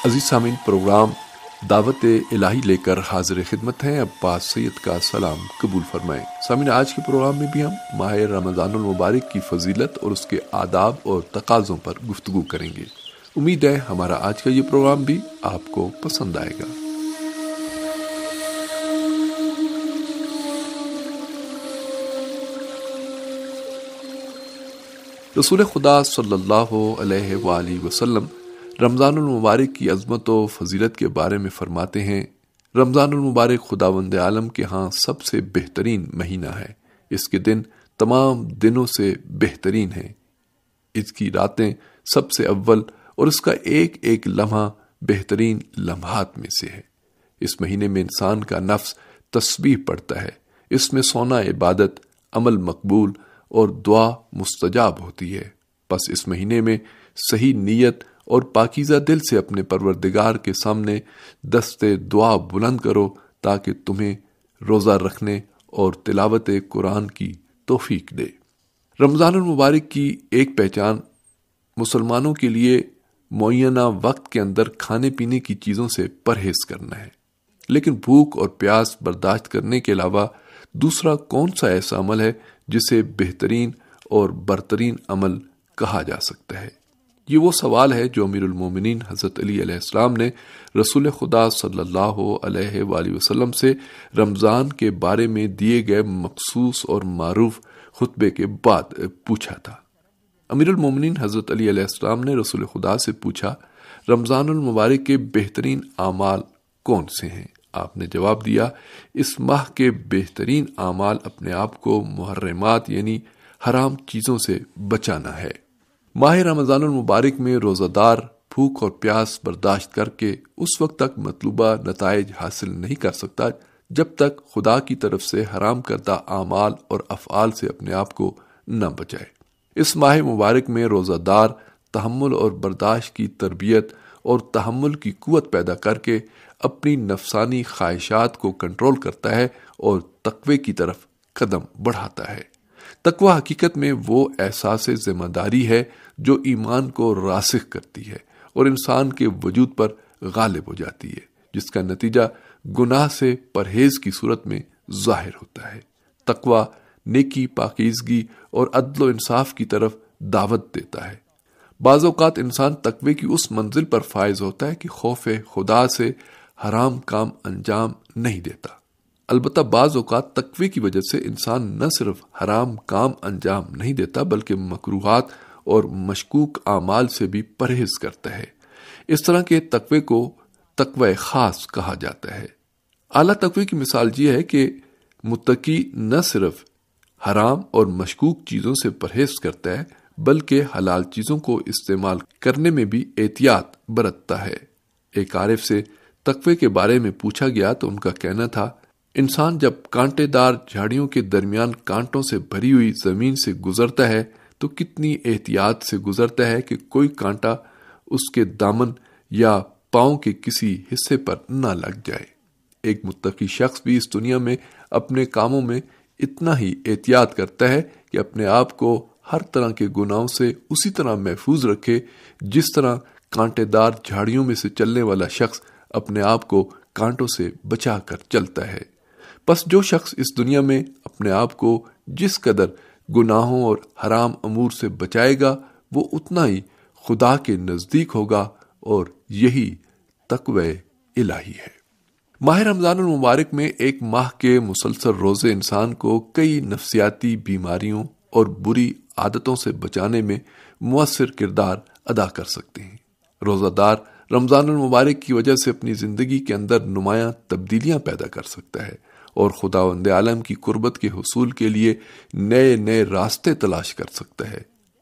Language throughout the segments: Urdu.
عزیز سامعین، پروگرام دعوت الہی لے کر حاضر خدمت ہیں۔ عباس سید کا سلام قبول فرمائیں۔ سامعین، آج کے پروگرام میں بھی ہم ماہ رمضان المبارک کی فضیلت اور اس کے آداب اور تقاضوں پر گفتگو کریں گے۔ امید ہے ہمارا آج کا یہ پروگرام بھی آپ کو پسند آئے گا۔ رسول خدا صلی اللہ علیہ وآلہ وسلم رمضان المبارک کی عظمت و فضیلت کے بارے میں فرماتے ہیں، رمضان المبارک خداوند عالم کے ہاں سب سے بہترین مہینہ ہے۔ اس کے دن تمام دنوں سے بہترین ہیں، اس کی راتیں سب سے اول اور اس کا ایک ایک لمحہ بہترین لمحات میں سے ہے۔ اس مہینے میں انسان کا نفس تسبیح پڑھتا ہے۔ اس میں سونا عبادت، عمل مقبول اور دعا مستجاب ہوتی ہے۔ پس اس مہینے میں صحیح نیت اور پاکیزہ دل سے اپنے پروردگار کے سامنے دستے دعا بلند کرو تاکہ تمہیں روزہ رکھنے اور تلاوت قرآن کی توفیق دے۔ رمضان المبارک کی ایک پہچان مسلمانوں کے لیے معینہ وقت کے اندر کھانے پینے کی چیزوں سے پرہیز کرنا ہے، لیکن بھوک اور پیاس برداشت کرنے کے علاوہ دوسرا کون سا ایسا عمل ہے جسے بہترین اور برترین عمل کہا جا سکتا ہے؟ یہ وہ سوال ہے جو امیر المومنین حضرت علی علیہ السلام نے رسول خدا صلی اللہ علیہ وآلہ وسلم سے رمضان کے بارے میں دیے گئے مخصوص اور معروف خطبے کے بعد پوچھا تھا۔ امیر المومنین حضرت علی علیہ السلام نے رسول خدا سے پوچھا، رمضان المبارک کے بہترین اعمال کون سے ہیں؟ آپ نے جواب دیا، اس ماہ کے بہترین اعمال اپنے آپ کو محرمات یعنی حرام چیزوں سے بچانا ہے۔ ماہ رمضان المبارک میں روزہ دار بھوک اور پیاس برداشت کر کے اس وقت تک مطلوبہ نتائج حاصل نہیں کر سکتا جب تک خدا کی طرف سے حرام کردہ اعمال اور افعال سے اپنے آپ کو نہ بچائے۔ اس ماہ مبارک میں روزہ دار تحمل اور برداشت کی تربیت اور تحمل کی قوت پیدا کر کے اپنی نفسانی خواہشات کو کنٹرول کرتا ہے اور تقوی کی طرف قدم بڑھاتا ہے۔ تقوی حقیقت میں وہ احساس ذمہ داری ہے جو ایمان کو راسخ کرتی ہے اور انسان کے وجود پر غالب ہو جاتی ہے، جس کا نتیجہ گناہ سے پرہیز کی صورت میں ظاہر ہوتا ہے۔ تقوی نیکی، پاکیزگی اور عدل و انصاف کی طرف دعوت دیتا ہے۔ بعض اوقات انسان تقوی کی اس منزل پر فائز ہوتا ہے کہ خوف خدا سے حرام کام انجام نہیں دیتا۔ البتہ بعض اوقات تقوی کی وجہ سے انسان نہ صرف حرام کام انجام نہیں دیتا بلکہ مکروہات اور مشکوک اعمال سے بھی پرہیز کرتا ہے۔ اس طرح کے تقوی کو تقوی خاص کہا جاتا ہے۔ اعلیٰ تقوی کی مثال یہ ہے کہ متقی نہ صرف حرام اور مشکوک چیزوں سے پرہیز کرتا ہے بلکہ حلال چیزوں کو استعمال کرنے میں بھی احتیاط برتتا ہے۔ ایک عارف سے تقوی کے بارے میں پوچھا گیا تو ان کا کہنا تھا، انسان جب کانٹے دار جھاڑیوں کے درمیان کانٹوں سے بھری ہوئی زمین سے گزرتا ہے تو کتنی احتیاط سے گزرتا ہے کہ کوئی کانٹا اس کے دامن یا پاؤں کے کسی حصے پر نہ لگ جائے۔ ایک متقی شخص بھی اس دنیا میں اپنے کاموں میں اتنا ہی احتیاط کرتا ہے کہ اپنے آپ کو ہر طرح کے گناہوں سے اسی طرح محفوظ رکھے جس طرح کانٹے دار جھاڑیوں میں سے چلنے والا شخص اپنے آپ کو کانٹوں سے بچا کر چلتا ہے۔ پس جو شخص اس دنیا میں اپنے آپ کو جس قدر گناہوں اور حرام امور سے بچائے گا وہ اتنا ہی خدا کے نزدیک ہوگا، اور یہی تقوی الہی ہے۔ ماہ رمضان المبارک میں ایک ماہ کے مسلسل روزے انسان کو کئی نفسیاتی بیماریوں اور بری عادتوں سے بچانے میں مؤثر کردار ادا کر سکتے ہیں۔ روزہ دار رمضان المبارک کی وجہ سے اپنی زندگی کے اندر نمایاں تبدیلیاں پیدا کر سکتا ہے اور خداوند عالم کی قربت کے حصول کے لیے نئے نئے راستے تلاش کر سکتا ہے۔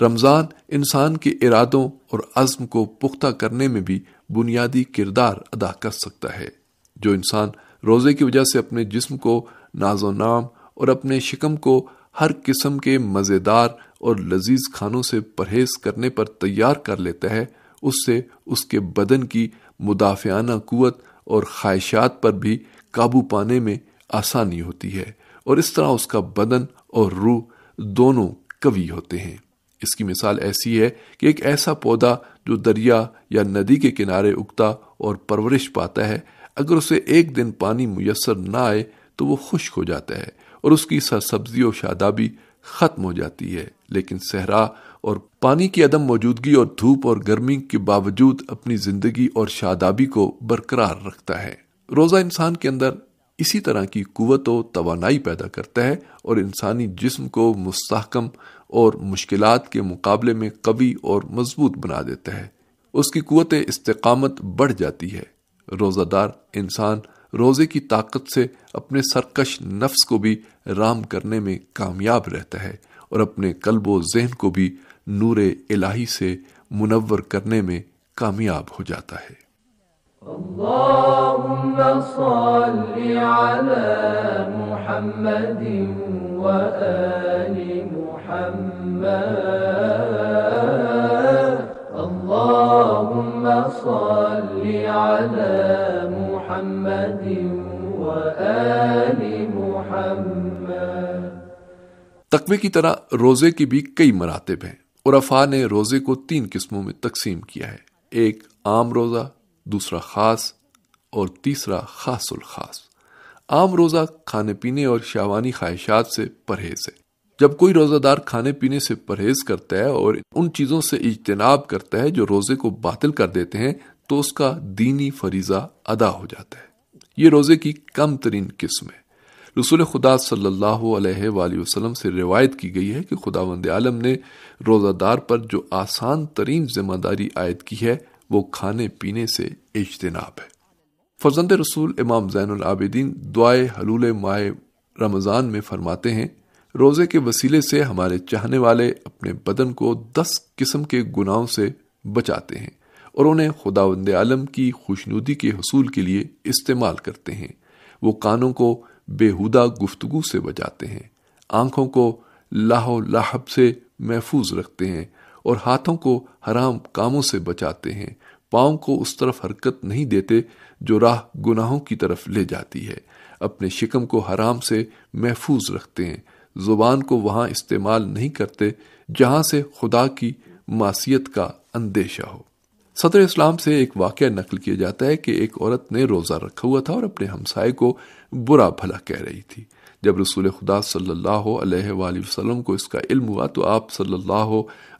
رمضان انسان کے ارادوں اور عزم کو پختہ کرنے میں بھی بنیادی کردار ادا کر سکتا ہے۔ جو انسان روزے کی وجہ سے اپنے جسم کو ناز و نام اور اپنے شکم کو ہر قسم کے مزیدار اور لذیذ کھانوں سے پرہیز کرنے پر تیار کر لیتا ہے، اس سے اس کے بدن کی مدافعانہ قوت اور خواہشات پر بھی قابو پانے میں آسانی ہوتی ہے، اور اس طرح اس کا بدن اور روح دونوں قوی ہوتے ہیں۔ اس کی مثال ایسی ہے کہ ایک ایسا پودا جو دریا یا ندی کے کنارے اگتا اور پرورش پاتا ہے، اگر اسے ایک دن پانی میسر نہ آئے تو وہ خشک ہو جاتا ہے اور اس کی سرسبزی و شادابی ختم ہو جاتی ہے، لیکن صحرا اور پانی کی عدم موجودگی اور دھوپ اور گرمی کے باوجود اپنی زندگی اور شادابی کو برقرار رکھتا ہے۔ روزہ انسان کے اندر اسی طرح کی قوت و توانائی پیدا کرتا ہے اور انسانی جسم کو مستحکم اور مشکلات کے مقابلے میں قوی اور مضبوط بنا دیتا ہے۔ اس کی قوت استقامت بڑھ جاتی ہے۔ روزہ دار انسان روزے کی طاقت سے اپنے سرکش نفس کو بھی رام کرنے میں کامیاب رہتا ہے اور اپنے قلب و ذہن کو بھی نور الہی سے منور کرنے میں کامیاب ہو جاتا ہے۔ اللهم صل على محمد وآل محمد اللهم صل على محمد وآل محمد۔ تقوی کی طرح روزے کی بھی کئی مراتب ہیں۔ عرفاء نے روزے کو 3 قسموں میں تقسیم کیا ہے، ایک عام روزہ، دوسرا خاص اور تیسرا خاص الخاص۔ عام روزہ کھانے پینے اور شہوانی خواہشات سے پرہیز ہے۔ جب کوئی روزہ دار کھانے پینے سے پرہیز کرتا ہے اور ان چیزوں سے اجتناب کرتا ہے جو روزے کو باطل کر دیتے ہیں تو اس کا دینی فریضہ ادا ہو جاتا ہے۔ یہ روزے کی کم ترین قسم ہے۔ رسول خدا صلی اللہ علیہ وآلہ وسلم سے روایت کی گئی ہے کہ خداوند عالم نے روزہ دار پر جو آسان ترین ذمہ داری عائد کی ہے وہ کھانے پینے سے اجتناب ہے۔ فرزند رسول امام زین العابدین دعائے حلول ماہ رمضان میں فرماتے ہیں، روزے کے وسیلے سے ہمارے چاہنے والے اپنے بدن کو 10 قسم کے گناہوں سے بچاتے ہیں اور انہیں خداوند عالم کی خوشنودی کے حصول کے لیے استعمال کرتے ہیں۔ وہ کانوں کو بےہودہ گفتگو سے بچاتے ہیں، آنکھوں کو لاہ و لہب سے محفوظ رکھتے ہیں اور ہاتھوں کو حرام کاموں سے بچاتے ہیں، پاؤں کو اس طرف حرکت نہیں دیتے جو راہ گناہوں کی طرف لے جاتی ہے، اپنے شکم کو حرام سے محفوظ رکھتے ہیں، زبان کو وہاں استعمال نہیں کرتے جہاں سے خدا کی معصیت کا اندیشہ ہو۔ صدر اسلام سے ایک واقعہ نقل کیا جاتا ہے کہ ایک عورت نے روزہ رکھا ہوا تھا اور اپنے ہمسائے کو برا بھلا کہہ رہی تھی۔ جب رسول خدا صلی اللہ علیہ وآلہ وسلم کو اس کا علم ہوا تو آپ صلی اللہ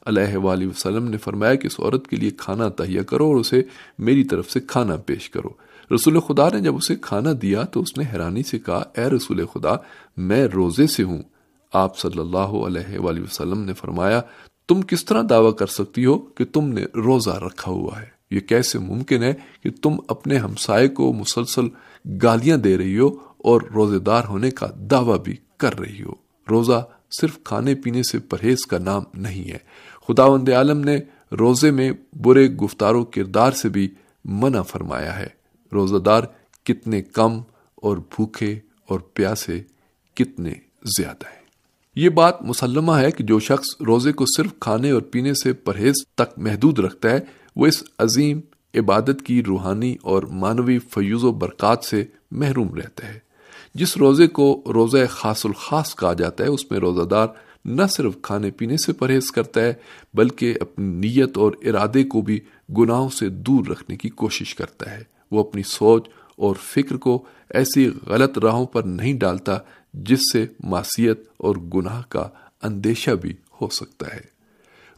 علیہ وآلہ وسلم نے فرمایا کہ اس عورت کے لیے کھانا تہیہ کرو اور اسے میری طرف سے کھانا پیش کرو۔ رسول خدا نے جب اسے کھانا دیا تو اس نے حیرانی سے کہا، اے رسول خدا، میں روزے سے ہوں۔ آپ صلی اللہ علیہ وآلہ وسلم نے فرمایا، تم کس طرح دعویٰ کر سکتی ہو کہ تم نے روزہ رکھا ہوا ہے؟ یہ کیسے ممکن ہے کہ تم اپنے ہمسائے کو مسلسل گالیاں دے رہی ہو اور روزے دار ہونے کا دعویٰ بھی کر رہی ہو؟ روزہ صرف کھانے پینے سے پرہیز کا نام نہیں ہے۔ خداوند عالم نے روزے میں برے گفتار و کردار سے بھی منع فرمایا ہے۔ روزہ دار کتنے کم اور بھوکے اور پیاسے کتنے زیادہ ہیں۔ یہ بات مسلمہ ہے کہ جو شخص روزے کو صرف کھانے اور پینے سے پرہیز تک محدود رکھتا ہے وہ اس عظیم عبادت کی روحانی اور معنوی فیوز و برکات سے محروم رہتا ہے۔ جس روزے کو روزہ خاص الخاص کہا جاتا ہے اس میں روزہ دار نہ صرف کھانے پینے سے پرہیز کرتا ہے بلکہ اپنی نیت اور ارادے کو بھی گناہوں سے دور رکھنے کی کوشش کرتا ہے۔ وہ اپنی سوچ اور فکر کو ایسی غلط راہوں پر نہیں ڈالتا جس سے معصیت اور گناہ کا اندیشہ بھی ہو سکتا ہے۔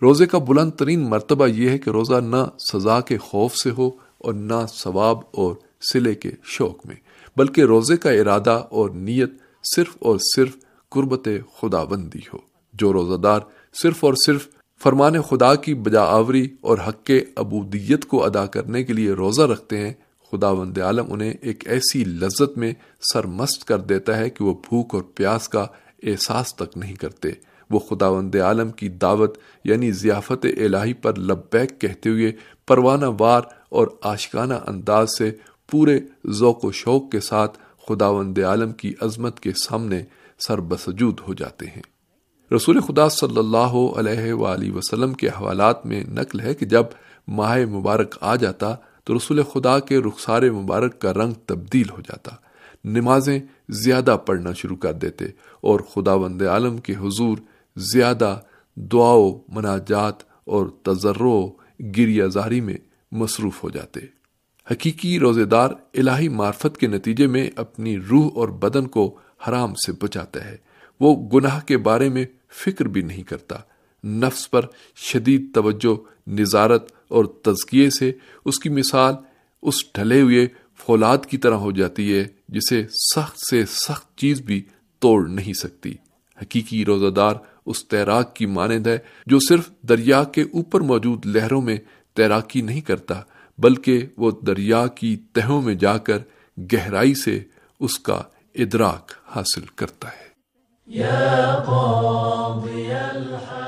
روزے کا بلند ترین مرتبہ یہ ہے کہ روزہ نہ سزا کے خوف سے ہو اور نہ ثواب اور صلے کے شوق میں، بلکہ روزے کا ارادہ اور نیت صرف اور صرف قربت خداوندی ہو۔ جو روزہ دار صرف اور صرف فرمان خدا کی بجاآوری اور حق عبودیت کو ادا کرنے کے لیے روزہ رکھتے ہیں، خداوند عالم انہیں ایک ایسی لذت میں سرمست کر دیتا ہے کہ وہ بھوک اور پیاس کا احساس تک نہیں کرتے۔ وہ خداوند عالم کی دعوت یعنی ضیافت الہی پر لبیک کہتے ہوئے پروانہ وار اور عاشقانہ انداز سے پورے ذوق و شوق کے ساتھ خداوند عالم کی عظمت کے سامنے سر بسجود ہو جاتے ہیں۔ رسول خدا صلی اللہ علیہ وآلہ وسلم کے حوالات میں نقل ہے کہ جب ماہ مبارک آ جاتا تو رسول خدا کے رخسار مبارک کا رنگ تبدیل ہو جاتا، نمازیں زیادہ پڑھنا شروع کر دیتے اور خداوند عالم کے حضور زیادہ دعا و مناجات اور تضرع و گریہ زاری میں مصروف ہو جاتے۔ حقیقی روزے دار الہی معرفت کے نتیجے میں اپنی روح اور بدن کو حرام سے بچاتا ہے۔ وہ گناہ کے بارے میں فکر بھی نہیں کرتا۔ نفس پر شدید توجہ، نظارت اور تزکیے سے اس کی مثال اس ڈھلے ہوئے فولاد کی طرح ہو جاتی ہے جسے سخت سے سخت چیز بھی توڑ نہیں سکتی۔ حقیقی روزہ دار اس تیراک کی مانند ہے جو صرف دریا کے اوپر موجود لہروں میں تیراکی نہیں کرتا، بلکہ وہ دریا کی تہوں میں جا کر گہرائی سے اس کا ادراک حاصل کرتا ہے۔ یا قاضی الحاجات